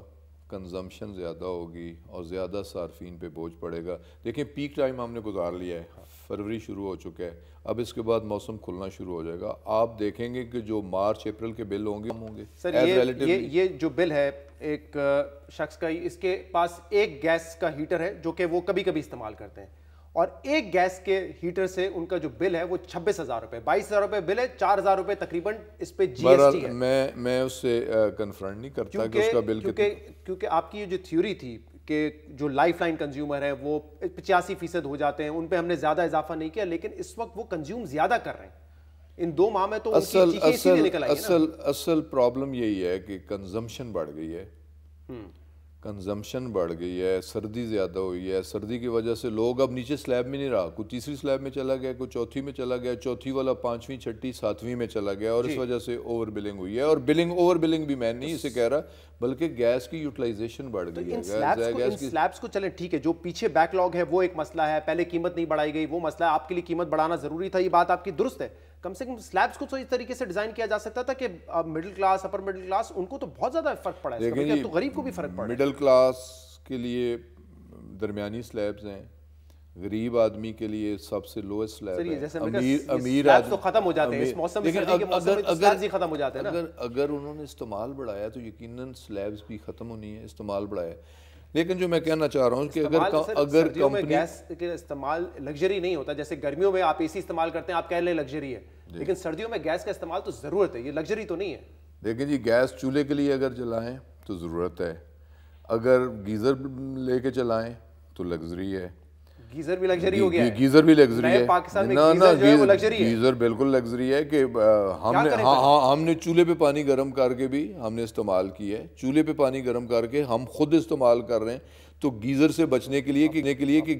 کنزمپشن زیادہ ہوگی اور زیادہ صارفین پہ بوجھ پڑے گا. دیکھیں پیک ٹائم ہم نے گزار لیا ہے, فروری شروع ہو چکا ہے, اب اس کے بعد موسم کھلنا شروع ہو جائے گا. آپ دیکھیں گے کہ جو مارچ اپریل کے بل ہوں گے سر, یہ جو بل ہے ایک شخص کا, اس کے پاس ایک گیس کا ہیٹر ہے جو کہ وہ کبھی کبھی استعمال کرتے ہیں, اور ایک گیس کے ہیٹر سے ان کا جو بل ہے وہ 26,000 روپے, 22,000 روپے بل ہے, 4,000 روپے تقریباً اس پہ جی ایس ٹی ہے. میں اس سے کنفرم نہیں کرتا کہ اس کا بل کیونکہ آپ کی یہ جو تھیوری تھی کہ جو لائف لائن کنزیومر ہیں وہ 85% ہو جاتے ہیں, ان پہ ہم نے زیادہ اضافہ نہیں کیا, لیکن اس وقت وہ کنزیوم زیادہ کر رہے ہیں. ان 2 ماہ میں تو اصل پرابلم یہی ہے کہ کنزمپشن بڑھ گئی ہے, کنزمپشن بڑھ گئی ہے, سردی زیادہ ہوئی ہے. سردی کی وجہ سے لوگ اب نیچے سلیب میں نہیں رہا, کوئی تیسری سلیب میں چلا گیا, کوئی چوتھی میں چلا گیا, چوتھی والا 5ویں 6ٹھی 7ویں میں چلا گیا, اور اس وجہ سے اوور بلنگ ہوئی ہے. اور اوور بلنگ بھی میں نہیں اسے کہہ رہا, بلکہ گیس کی یوٹیلائزیشن بڑھ گئی ہے. ان سلیبس کو چلیں ٹھیک ہے, جو پیچھے بیک لاگ ہے وہ ایک مسئلہ ہے, پہلے قیمت نہیں بڑھائی گئی وہ مسئلہ ہے, آپ کے لیے قیمت بڑھانا ضروری تھا, یہ بات آپ کی درست ہے. کم سے کم سلیبس کو تو اس طریقے سے ڈیزائن کیا جا سکتا تھا کہ middle class, upper middle class, ان کو تو بہت زیادہ فرق پڑا ہے, اب تو غریب کو بھی فرق پڑا ہے. مڈل کلاس کے لیے درمیانی سلیبز ہیں, غریب آدمی کے لیے سب سے لوئسٹ سلیب ہے. امیر آدمی تو ختم ہو جاتے ہیں اس موسم میں, سردی کے موسم میں سلیبز ہی ختم ہو جاتے ہیں نا. اگر انہوں نے استعمال بڑھایا تو یقیناً سلیبز بھی ختم ہونی ہے, استعمال بڑھایا. لیکن جو میں کہنا چاہ رہا ہوں کہ اگر کمپنی گیس کے استعمال لگژری نہیں ہوتا, جیسے گرمیوں میں آپ اے سی استعمال کرتے ہیں آپ کہہ لیں لگژری ہے, لیکن سردیوں میں گیس کا استعمال تو ضرورت ہے, یہ لگژری تو نہیں ہے. دیکھیں جی, گیس چولہے کے لیے اگر جلائیں تو ضرورت ہے, اگر گیزر لے کے چلائیں تو لگژری ہے. گیزر بھی لگژری ہو گیا ہے, گیزر بھی لگژری ہے. پاکستان میں گیزر جو ہے وہ لگژری ہے. گیزر بالکل لگژری ہے کہ ہم نے چولہے پہ پانی گرم کر کے بھی ہم نے استعمال کیا ہے, چولہے پہ پانی گرم کر کے ہم خود استعمال کر رہے ہیں. تو گیزر سے بچنے کے لیے کہ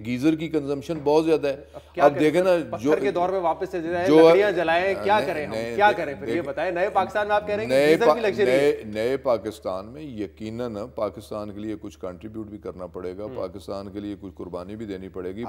گیزر کی کنزمپشن بہت زیادہ ہے. اب دیکھیں نا, پتھر کے دور میں واپس سے لکڑیاں جلائیں, کیا کریں ہم, کیا کریں پھر یہ بتائیں. نئے پاکستان میں آپ کہہ رہے ہیں کہ گیزر بھی لگژری ہے. نئے پاکستان میں یقیناً پاکستان کے لیے کچھ کنٹریبیوٹ بھی کرنا پڑے گا, پاکستان کے لیے کچھ قربانی بھی دینی پڑے گی.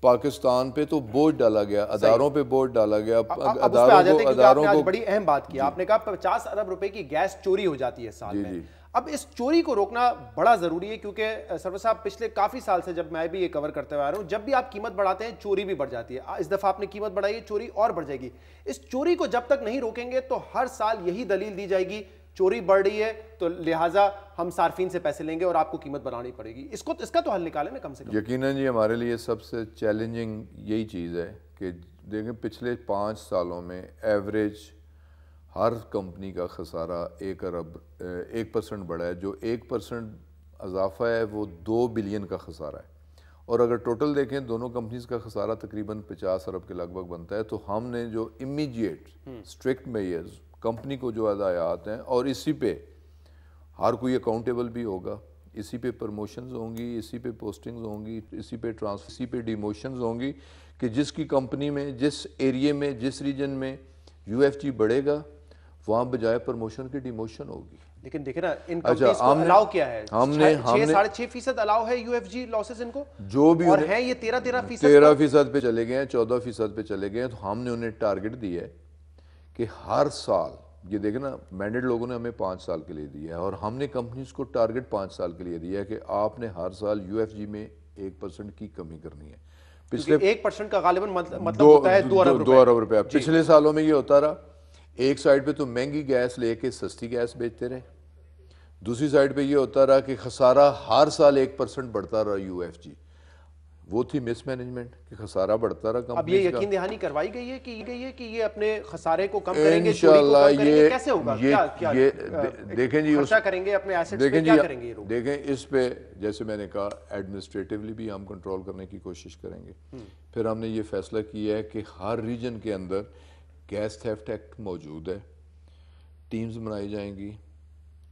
پاکستان پہ تو بوجھ ڈالا گیا, اداروں پہ بوجھ ڈالا گیا. اداروں کو بڑی اہم بات کی آپ نے, کہا 50 ارب روپے کی گیس چوری ہو جاتی ہے سال میں. اب اس چوری کو روکنا بڑا ضروری ہے, کیونکہ سرور صاحب پچھلے کافی سال سے جب میں بھی یہ کور کرتے ہوئے آ رہا ہوں, جب بھی آپ قیمت بڑھاتے ہیں چوری بھی بڑھ جاتی ہے. اس دفعہ آپ نے قیمت بڑھائی ہے, چوری اور بڑھ جائے گی. اس چوری کو جب تک نہیں روکیں گے تو ہر سال یہی دلیل دی جائے گی, چوری بڑھ رہی ہے تو لہٰذا ہم صارفین سے پیسے لیں گے اور آپ کو قیمت بڑھانی پڑے گی. اس کا تو حل نکالیں نا کم سے کم. یقیناً جی, ہمارے لیے سب سے چیلنجنگ یہی چیز ہے کہ دیکھیں پچھلے 5 سالوں میں ایوریج ہر کمپنی کا خسارہ 1% بڑھا ہے. جو 1% اضافہ ہے وہ 2 بلین کا خسارہ ہے, اور اگر ٹوٹل دیکھیں دونوں کمپنیز کا خسارہ تقریباً 50 ارب کے لگ بھگ بنتا ہے. تو ہم نے جو امیجیٹ اسٹرکٹ میئرز کمپنی کو جو ہدایات ہیں, اور اسی پہ ہر کوئی اکاؤنٹیبل بھی ہوگا, اسی پہ پروموشنز ہوں گی, اسی پہ پوسٹنگز ہوں گی, اسی پہ ٹرانسفر, اسی پہ ڈیموشنز ہوں گی, کہ جس کی کمپنی میں, جس ایریے میں, جس ریجن میں یو ایف جی بڑھے گا وہاں بجائے پروموشن کی ڈیموشن ہوگی. لیکن دیکھیں نا ان کمپنیز کو الاؤ کیا ہے, 6.5% الاؤ ہے یو ایف جی لاسز ان کو, جو بھی, اور ہیں یہ 13% پہ چلے گئے ہیں, 14% پہ چلے گئے ہیں. تو ہم نے انہیں ٹارگٹ دیا ہے کہ ہر سال, یہ دیکھیں نا مینڈیٹ لوگوں نے ہمیں 5 سال کے لیے دیا ہے, اور ہم نے کمپنیز کو ٹارگٹ 5 سال کے لیے دیا ہے کہ آپ نے ہر سال یو ایف جی میں 1% کی کمی کرنی ہے. پچھلے 1% کا غالباً مطلب ہوتا ہے 2 ارب روپے. پچھلے سالوں میں یہ ہوتا رہا, ایک سائڈ پہ تو مہنگی گیس لے کے سستی گیس بیچتے رہے, دوسری سائڈ پہ یہ ہوتا رہا کہ خسارہ ہر سال 1% بڑھتا رہا یو ایف جی. وہ تھی مس مینجمنٹ کہ خسارہ بڑھتا رہا. اب یہ یقین دہانی کروائی گئی ہے کہ یہ اپنے خسارے کو کم کریں گے, چوری کو کم کریں گے, کیسے ہوگا, کیا دیکھیں جی خرچہ کریں گے اپنے ایسٹس پہ, کیا کریں گے یہ لوگ؟ دیکھیں اس پہ جیسے میں نے کہا ایڈمنسٹریٹولی بھی ہم کنٹرول کرنے کی کوشش کریں گے. پھر ہم نے یہ فیصلہ کیا ہے کہ ہر ریجن کے اندر گیس تھیفٹ ایکٹ موجود ہے, ٹیمز بنائی جائیں گی,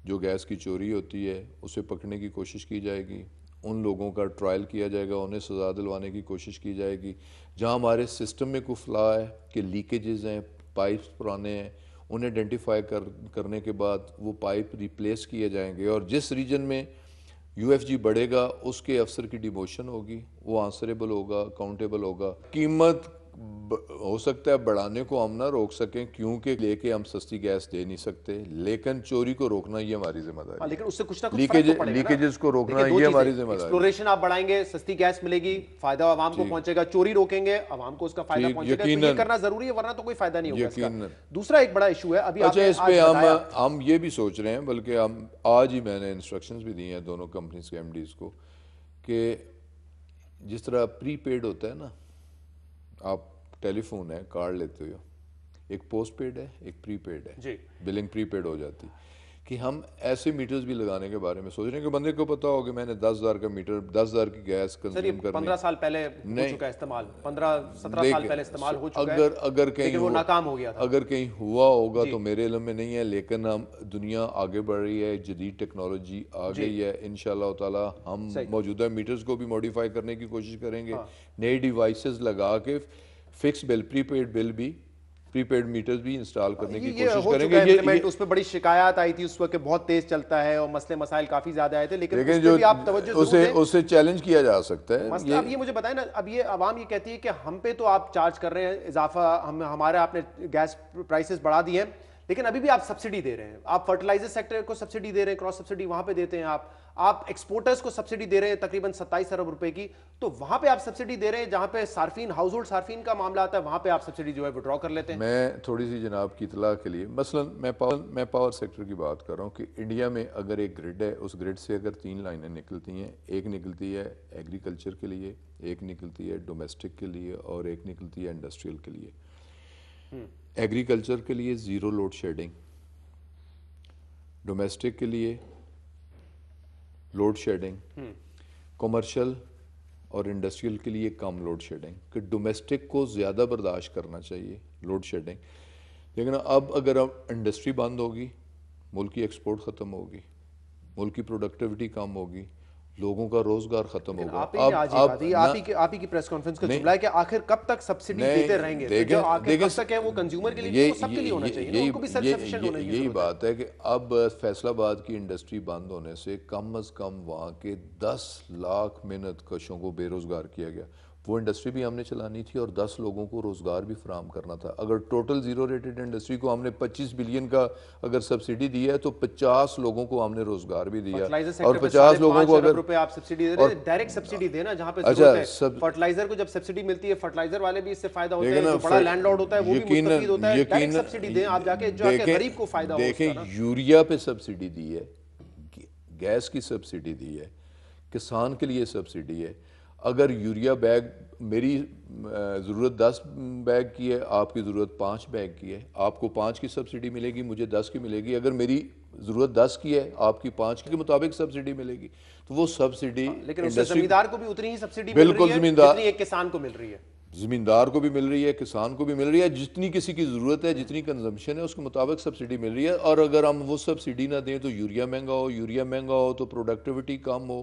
جو گیس کی چوری ہوتی ہے اسے پکڑنے کی کوشش کی جائے گی, ان لوگوں کا ٹرائل کیا جائے گا, انہیں سزا دلوانے کی کوشش کی جائے گی. جہاں ہمارے سسٹم میں کوئی فلا ہے کہ لیکیجز ہیں, پائپس پرانے ہیں, انہیں آئیڈینٹیفائی کرنے کے بعد وہ پائپ ریپلیس کیے جائیں گے. اور جس ریجن میں یو ایف جی بڑھے گا اس کے افسر کی ڈیموشن ہوگی, وہ آنسریبل ہوگا, اکاؤنٹیبل ہوگا. قیمت ہو سکتا ہے بڑھانے کو ہم نہ روک سکیں کیونکہ لے کے ہم سستی گیس دے نہیں سکتے, لیکن چوری کو روکنا یہ ہماری ذمہ داری ہے. لیکن اس سے کچھ نہ کچھ فرق تو پڑے گا, لیکیجز کو روکنا یہ ہماری ذمہ داری ہے. ایکسپلوریشن آپ بڑھائیں گے, سستی گیس ملے گی, فائدہ عوام کو پہنچے گا, چوری روکیں گے, عوام کو اس کا فائدہ پہنچے گا. تو یہ کرنا ضروری ہے ورنہ تو کوئی فائدہ نہیں ہوگا اس کا. دوسرا ایک بڑا ایشو ہے ابھی اچھا, اس پہ ہم یہ بھی سوچ رہے ہیں, بلکہ ہم آج ہی میں نے انسٹرکشنز بھی دی ہیں دونوں کمپنیز کے ایم ڈیز کو, کہ جس طرح پری پیڈ ہوتا ہے نا, آپ ٹیلی فون ہے, کارڈ لیتے ہو, ایک پوسٹ پیڈ ہے, ایک پری پیڈ ہے, بلنگ پری پیڈ ہو جاتی, کہ ہم ایسے میٹرز بھی لگانے کے بارے میں سوچ رہے ہیں کہ بندے کو پتا ہو کہ میں نے 10,000 کا میٹر, 10,000 کی گیس کنزیوم کرنی. 15 سال پہلے ہو چکا ہے استعمال, 15-17 سال پہلے استعمال ہو چکا ہے, لیکن وہ ناکام ہو گیا تھا. اگر کہیں ہوا ہوگا تو میرے علم میں نہیں ہے, لیکن ہم دنیا آگے بڑھ رہی ہے, جدید ٹیکنالوجی آ گئی ہے, انشاءاللہ تعالی ہم موجودہ میٹرز کو بھی موڈیفائی کرنے کی کوشش کریں گے, نئے ڈیوائسز لگا کے فکس بل, پری پیڈ بل بھی, پری پیڈ میٹرز بھی انسٹال کرنے کی کوشش کریں گے. اس پہ بڑی شکایات آئی تھی اس وقت کہ بہت تیز چلتا ہے اور مسئلے مسائل کافی زیادہ آئے تھے, لیکن اس پہ بھی آپ توجہ ضرور دیں. اسے چیلنج کیا جا سکتا ہے. مسئلہ اب یہ مجھے بتائیں نا, اب یہ عوام یہ کہتی ہے کہ ہم پہ تو آپ چارج کر رہے ہیں اضافہ, ہمارا آپ نے گیس پرائسز بڑھا دی ہیں, لیکن ابھی بھی آپ سبسڈی دے رہے ہیں, آپ فرٹیلائزر سیکٹر کو سبسڈی دے رہے ہیں, کراس سبسڈی وہاں پہ دیتے ہیں آپ ایکسپورٹرز کو سبسڈی دے رہے ہیں تقریباً 27 ارب روپے کی, تو وہاں پہ آپ سبسڈی دے رہے ہیں, جہاں پہ صارفین, ہاؤس ہولڈ صارفین کا معاملہ آتا ہے وہاں پہ آپ سبسڈی جو ہے وڈرا کر لیتے ہیں. میں تھوڑی سی جناب کی اطلاع کے لیے, مثلا میں پاور سیکٹر کی بات کر رہا ہوں کہ انڈیا میں اگر ایک گرڈ ہے, اس گرڈ سے اگر 3 لائنیں نکلتی ہیں, ایک نکلتی ہے ایگریکلچر کے لیے, ایک نکلتی ہے ڈومیسٹک کے لیے, اور ایک نکلتی ہے انڈسٹریل کے لیے. ایگریکلچر کے لیے 0 لوڈ شیڈنگ, ڈومیسٹک کے لیے لوڈ شیڈنگ, کمرشل اور انڈسٹریل کے لیے کم لوڈ شیڈنگ, کہ ڈومیسٹک کو زیادہ برداشت کرنا چاہیے لوڈ شیڈنگ. لیکن اب اگر انڈسٹری بند ہوگی, ملک کی ایکسپورٹ ختم ہوگی, ملک کی پروڈکٹیوٹی کم ہوگی, لوگوں کا روزگار ختم ہوگا. آپ ہی کی پریس کانفرنس کا جملہ ہے کہ آخر کب تک سبسڈی دیتے رہیں گے, جو آخر کب تک ہے وہ کنزیومر کے لیے, سب کے لیے ہونا چاہیے, ان کو بھی سیلف سفیشینٹ ہونا چاہیے. یہی بات ہے کہ اب فیصل آباد کی انڈسٹری بند ہونے سے کم از کم وہاں کے 10 لاکھ محنت کشوں کو بے روزگار کیا گیا. وہ انڈسٹری بھی ہم نے چلانی تھی اور 10 لوگوں کو روزگار بھی فراہم کرنا تھا. اگر ٹوٹل زیرو ریٹڈ انڈسٹری کو ہم نے 25 بلین کا اگر سبسڈی دی ہے تو 50 لوگوں کو ہم نے روزگار بھی دیا, اور 50 لوگوں کو اگر آپ سبسڈی دے رہے ہیں, ڈائریکٹ سبسڈی دینا جہاں پہ ضرورت ہے. فرٹیلائزر کو جب سبسڈی ملتی ہے, فرٹیلائزر والے بھی اس سے فائدہ ہوتا ہے, جو بڑا لینڈ لارڈ ہوتا ہے وہ بھی مستفید ہوتا ہے. ڈائریکٹ سبسڈی دیں آپ جا کے, جو کہ غریب کو فائدہ ہو. دیکھیں یوریا پہ سبسڈی دی ہے, گیس کی سبسڈی دی ہے, کسان کے لیے سبسڈی ہے. اگر یوریا بیگ میری ضرورت 10 بیگ کی ہے, آپ کی ضرورت 5 بیگ کی ہے, آپ کو 5 کی سبسڈی ملے گی, مجھے 10 کی ملے گی. اگر میری ضرورت 10 کی ہے، آپ کی 5 کے مطابق سبسڈی ملے گی، تو وہ سبسڈی لیکن اس سے زمیندار کو بھی اتنی ہی سبسڈی مل بالکل رہی ہے جتنی ایک کسان کو مل رہی ہے. زمیندار کو بھی مل رہی ہے، کسان کو بھی مل رہی ہے، جتنی کسی کی ضرورت ہے، جتنی کنزمپشن ہے اس کے مطابق سبسڈی مل رہی ہے. اور اگر ہم وہ سبسڈی نہ دیں تو یوریا مہنگا ہو تو پروڈکٹیوٹی کم ہو،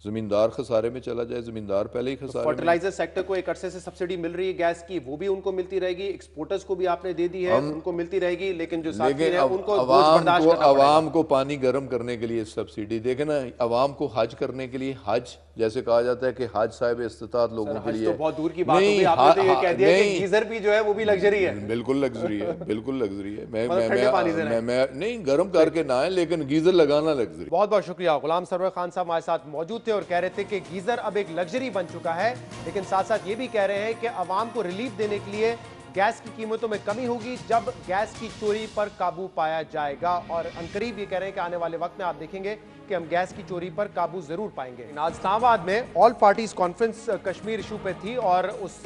زمیندار خسارے میں چلا جائے، زمیندار پہلے ہی خسارے میں. فرٹیلائزر سیکٹر کو ایک عرصے سے سبسڈی مل رہی ہے گیس کی، وہ بھی ان کو ملتی رہے گی، ایکسپورٹرز کو بھی آپ نے دے دی ہے، ان کو ملتی رہے گی، لیکن جو صارفین ہیں ان کو بوجھ برداشت کرنا پڑے گا. عوام کو پانی گرم کرنے کے لیے سبسڈی دیکھیں نا، عوام کو حج کرنے کے لیے، حج جیسے کہا جاتا ہے کہ حج صاحب استطاعت لوگوں کے لیے، تو بہت دور کی بات ہو گئی، آپ نے تو یہ کہہ دیا کہ گیزر بھی جو ہے وہ بھی لگژری ہے. بالکل لگژری ہے، بالکل لگژری ہے. ٹھنڈے پانی سے میں نہیں گرم کر کے نہ ہے، لیکن گیزر لگانا لگژری. بہت بہت شکریہ. غلام سرور خان صاحب ہمارے ساتھ موجود تھے اور کہہ رہے تھے کہ گیزر اب ایک لگژری بن چکا ہے، لیکن ساتھ ساتھ یہ بھی کہہ رہے ہیں کہ عوام کو ریلیف دینے کے لیے گیس کی قیمتوں میں کمی ہوگی جب گیس کی چوری پر قابو پایا جائے گا. اور عنقریب یہ کہہ رہے ہیں کہ آنے والے وقت میں آپ دیکھیں گے کہ ہم گیس کی چوری پر قابو ضرور پائیں گے. آج اسلام آباد میں all parties conference Kashmir issue پہ تھی، اور اس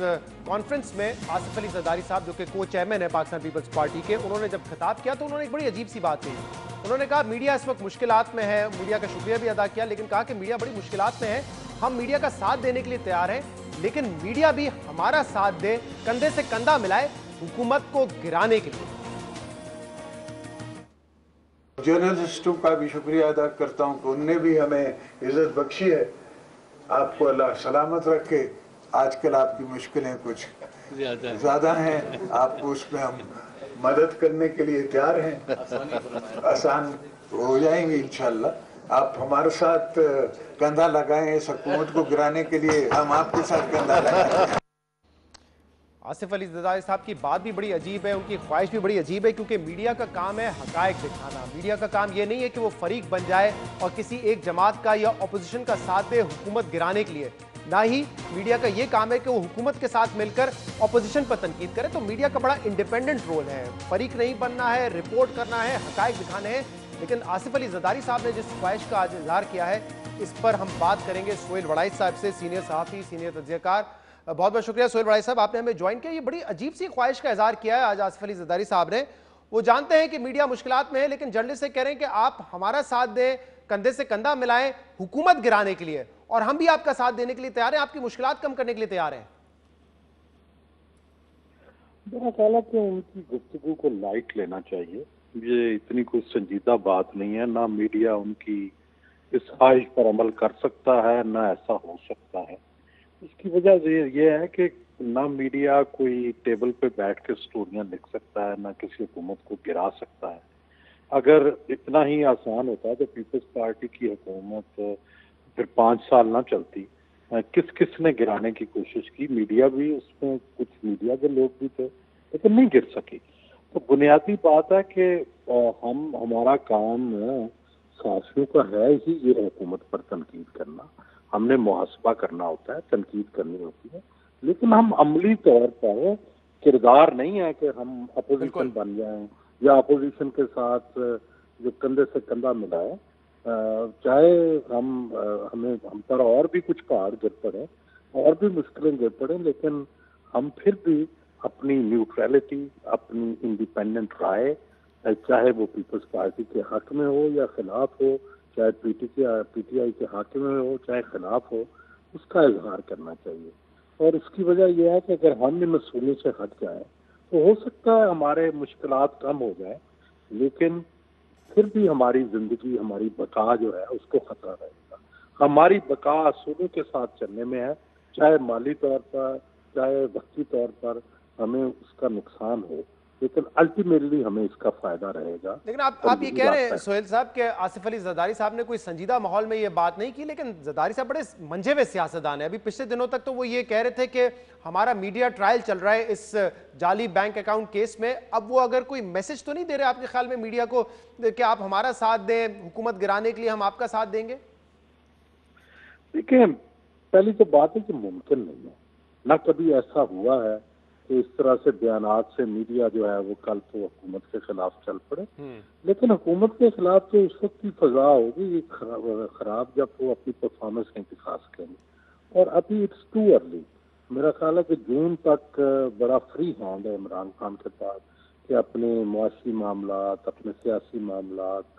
کانفرنس میں آصف علی زرداری صاحب جو کہ کو چیئرمین ہے پاکستان پیپلز پارٹی کے، انہوں نے جب خطاب کیا تو انہوں نے ایک بڑی عجیب سی بات کہی. انہوں نے کہا میڈیا اس وقت مشکلات میں ہے، میڈیا کا شکریہ بھی ادا کیا، لیکن کہا کہ میڈیا بڑی مشکلات میں ہے، ہم میڈیا کا ساتھ دینے کے لیے تیار ہیں، لیکن میڈیا بھی ہمارا ساتھ دے، کندھے سے کندھا ملائے حکومت کو گرانے کے لیے. جرنلسٹوں کا بھی شکریہ ادا کرتا ہوں کہ انہوں نے بھی ہمیں عزت بخشی ہے. آپ کو اللہ سلامت رکھے. آج کل آپ کی مشکلیں کچھ زیادہ ہیں، آپ کو اس میں ہم مدد کرنے کے لیے تیار ہیں، آسان ہو جائیں گے انشاءاللہ. آپ ہمارے ساتھ کندھا لگائیں اس حکومت کو گرانے کے لیے، ہم آپ کے ساتھ کندھا لگائیں. آصف علی زرداری صاحب کی بات بھی بڑی عجیب ہے، ان کی خواہش بھی بڑی عجیب ہے، کیونکہ میڈیا کا کام ہے حقائق دکھانا. میڈیا کا کام یہ نہیں ہے کہ وہ فریق بن جائے اور کسی ایک جماعت کا یا اپوزیشن کا ساتھ دے حکومت گرانے کے لیے. نہ ہی میڈیا کا یہ کام ہے کہ وہ حکومت کے ساتھ مل کر اپوزیشن پر تنقید کرے. تو میڈیا کا بڑا انڈیپینڈنٹ رول ہے، فریق نہیں بننا ہے، رپورٹ کرنا ہے، حقائق دکھانے ہیں. لیکن آصف علی زرداری صاحب نے جس خواہش کا آج اظہار کیا ہے، اس پر ہم بات کریں گے سہیل وڑائی صاحب سے، سینئر صحافی، سینئر تجزیہ کار. بہت بہت شکریہ سہیل وڑائی صاحب، آپ نے ہمیں جوائن کیا. یہ بڑی عجیب سی خواہش کا اظہار کیا ہے آج آصف علی زرداری صاحب نے. وہ جانتے ہیں کہ میڈیا مشکلات میں ہے، لیکن جرنلسٹ سے کہہ رہے ہیں کہ آپ ہمارا ساتھ دیں، کندھے سے کندھا ملائیں حکومت گرانے کے لیے، اور ہم بھی آپ کا ساتھ دینے کے لیے تیار ہیں، آپ کی مشکلات کم کرنے کے لیے تیار ہیں. میرا خیال ہے کہ ان کی گفتگو کو لائٹ لینا چاہیے. یہ اتنی کوئی سنجیدہ بات نہیں ہے. نہ میڈیا ان کی اس خواہش پر عمل کر سکتا ہے، نہ ایسا ہو سکتا ہے. اس کی وجہ یہ ہے کہ نہ میڈیا کوئی ٹیبل پہ بیٹھ کے سٹوریاں لکھ سکتا ہے، نہ کسی حکومت کو گرا سکتا ہے. اگر اتنا ہی آسان ہوتا تو پیپلز پارٹی کی حکومت پھر 5 سال نہ چلتی. کس نے گرانے کی کوشش کی؟ میڈیا بھی، اس میں کچھ میڈیا کے لوگ بھی تھے، لیکن نہیں گر سکی. تو بنیادی بات ہے کہ ہمارا کام صحافیوں کا ہے ہی یہ حکومت پر تنقید کرنا. ہم نے محاسبہ کرنا ہوتا ہے، تنقید کرنی ہوتی ہے، لیکن ہم عملی طور پر کردار نہیں ہے کہ ہم اپوزیشن بن جائیں یا اپوزیشن کے ساتھ جو کندھے سے کندھا ملائے. چاہے ہم پر اور بھی کچھ پہاڑ گر پڑے، اور بھی مشکلیں گر پڑیں، لیکن ہم پھر بھی اپنی نیوٹرلٹی، اپنی انڈیپینڈنٹ رائے، چاہے وہ پیپلز پارٹی کے حق میں ہو یا خلاف ہو، چاہے پی ٹی آئی کے حق میں ہو چاہے خلاف ہو، اس کا اظہار کرنا چاہیے. اور اس کی وجہ یہ ہے کہ اگر ہم ان اصولوں سے ہٹ جائیں تو ہو سکتا ہے ہمارے مشکلات کم ہو جائیں، لیکن پھر بھی ہماری زندگی، ہماری بقا جو ہے اس کو خطرہ رہے گا. ہماری بقا اصولوں کے ساتھ چلنے میں ہے، چاہے مالی طور پر چاہے وقتی طور پر ہمیں اس کا نقصان ہو، لیکن الٹیمیٹلی ہمیں اس کا فائدہ رہے گا. لیکن آپ یہ کہہ رہے ہیں سہیل صاحب کہ آصف علی زرداری صاحب نے کوئی سنجیدہ ماحول میں یہ بات نہیں کی، لیکن زرداری صاحب بڑے منجھے ہوئے سیاستدان ہیں. ابھی پچھلے دنوں تک تو وہ یہ کہہ رہے تھے کہ ہمارا میڈیا ٹرائل چل رہا ہے اس جعلی بینک اکاؤنٹ کیس میں. اب وہ اگر کوئی میسج تو نہیں دے رہے آپ کے خیال میں میڈیا کو کہ آپ ہمارا ساتھ دیں، حکومت گرانے کے لیے ہم آپ کا ساتھ دیں گے؟ دیکھیں، پہلی تو بات ہے کہ ممکن نہیں ہے، نہ کبھی ایسا ہوا ہے کہ اس طرح سے بیانات سے میڈیا جو ہے وہ کل تو حکومت کے خلاف چل پڑے. لیکن حکومت کے خلاف تو اس وقت کی فضا ہوگی خراب جب وہ اپنی پرفارمنس نہیں دکھا سکیں گے. اور ابھی اٹس ٹو ارلی. میرا خیال ہے کہ جون تک بڑا فری ہینڈ ہے عمران خان کے پاس کہ اپنے معاشی معاملات، اپنے سیاسی معاملات،